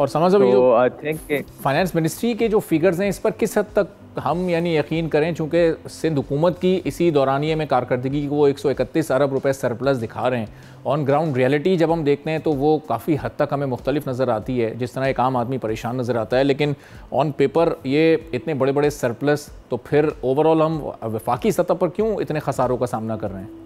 और समझ लो तो आई थिंक फाइनेंस मिनिस्ट्री के जो फिगर्स हैं इस पर किस हद तक हम यानी यकीन करें, चूँकि सिंध हुकूमत की इसी दौरानिए में कारकर्दगी की वो 131 अरब रुपए सरप्लस दिखा रहे हैं, ऑन ग्राउंड रियलिटी जब हम देखते हैं तो वो काफ़ी हद तक हमें मुख्तलिफ नज़र आती है, जिस तरह एक आम आदमी परेशान नज़र आता है, लेकिन ऑन पेपर ये इतने बड़े बड़े सरप्लस, तो फिर ओवरऑल हम वफाकी सतह पर क्यों इतने खसारों का सामना कर रहे हैं?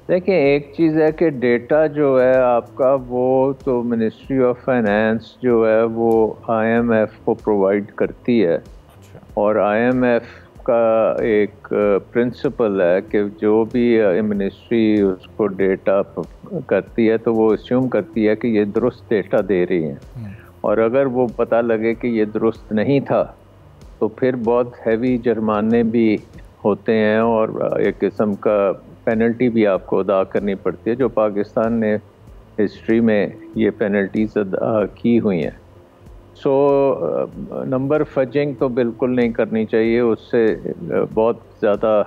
देखिए, एक चीज़ है कि डेटा जो है आपका वो तो मिनिस्ट्री ऑफ फाइनेंस जो है वो IMF को प्रोवाइड करती है। और IMF का एक प्रिंसिपल है कि जो भी मिनिस्ट्री उसको डेटा करती है तो वो अस्यूम करती है कि ये दुरुस्त डेटा दे रही है, और अगर वो पता लगे कि ये दुरुस्त नहीं था तो फिर बहुत हैवी जुर्माने भी होते हैं और एक किस्म का पेनल्टी भी आपको अदा करनी पड़ती है, जो पाकिस्तान ने हिस्ट्री में ये पेनल्टीज अदा की हुई हैं। सो नंबर फजिंग तो बिल्कुल नहीं करनी चाहिए, उससे बहुत ज़्यादा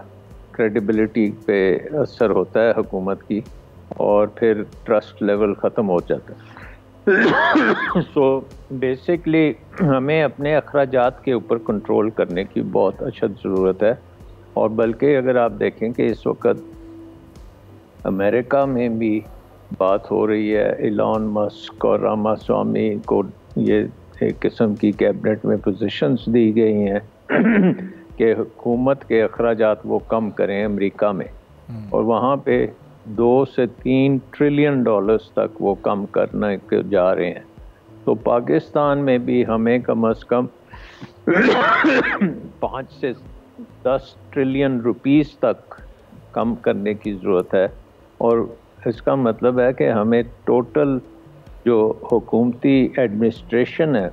क्रेडिबिलिटी पे असर होता है हुकूमत की और फिर ट्रस्ट लेवल ख़त्म हो जाता है। सो बेसिकली हमें अपने अखराजात के ऊपर कंट्रोल करने की बहुत अशद ज़रूरत है। और बल्कि अगर आप देखें कि इस वक्त अमेरिका में भी बात हो रही है, इलॉन मस्क और रामास्वामी को ये एक किस्म की कैबिनेट में पोजीशंस दी गई हैं कि हुकूमत के अखराजात वो कम करें अमेरिका में, और वहाँ पे 2 से 3 ट्रिलियन डॉलर्स तक वो कम करने के जा रहे हैं। तो पाकिस्तान में भी हमें कम से कम 5 से 10 ट्रिलियन रुपीस तक कम करने की ज़रूरत है। और इसका मतलब है कि हमें टोटल जो हुकूमती एडमिनिस्ट्रेशन है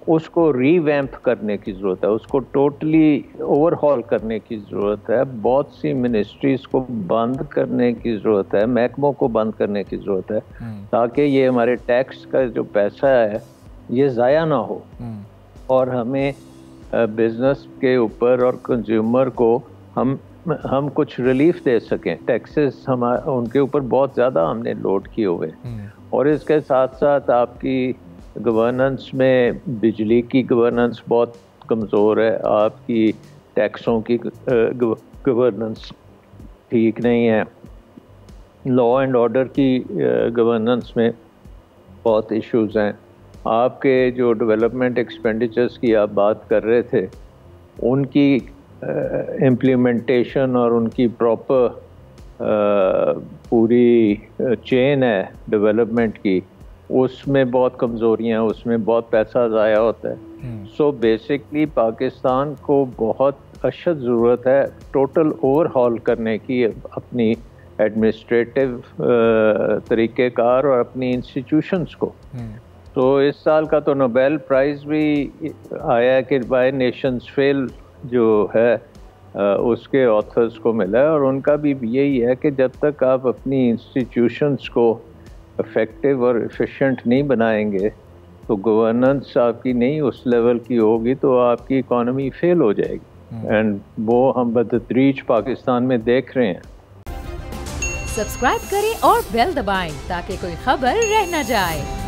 उसको रीवैम्प करने की ज़रूरत है, उसको टोटली ओवरहॉल करने की ज़रूरत है। बहुत सी मिनिस्ट्रीज़ को बंद करने की ज़रूरत है, महकमों को बंद करने की ज़रूरत है, ताकि ये हमारे टैक्स का जो पैसा है ये ज़ाया ना हो और हमें बिज़नेस के ऊपर और कंज्यूमर को हम कुछ रिलीफ दे सकें। टैक्सेस हम उनके ऊपर बहुत ज़्यादा हमने लोड किए हुए, और इसके साथ साथ आपकी गवर्नेंस में बिजली की गवर्नेंस बहुत कमज़ोर है, आपकी टैक्सों की गवर्नेंस ठीक नहीं है, लॉ एंड ऑर्डर की गवर्नेंस में बहुत इश्यूज हैं। आपके जो डेवलपमेंट एक्सपेंडिचर्स की आप बात कर रहे थे, उनकी इम्प्लीमेंटेशन और उनकी प्रॉपर पूरी चेन है डेवलपमेंट की, उसमें बहुत कमज़ोरियाँ, उसमें बहुत पैसा ज़ाया होता है। सो बेसिकली पाकिस्तान को बहुत अशद ज़रूरत है टोटल ओवरहॉल करने की अपनी एडमिनिस्ट्रेटिव तरीक़ेकार और अपनी इंस्टीट्यूशंस को। तो इस साल का तो नोबेल प्राइज़ भी आया है कि बाय नेशंस फेल जो है उसके ऑथर्स को मिला है, और उनका भी यही है कि जब तक आप अपनी इंस्टीट्यूशंस को इफ़ेक्टिव और एफिशिएंट नहीं बनाएंगे तो गवर्नेंस आपकी नहीं उस लेवल की होगी तो आपकी इकॉनमी फेल हो जाएगी। एंड वो हम बदतरीज पाकिस्तान में देख रहे हैं। सब्सक्राइब करें और बेल दबाएं ताकि कोई खबर रह न जाए।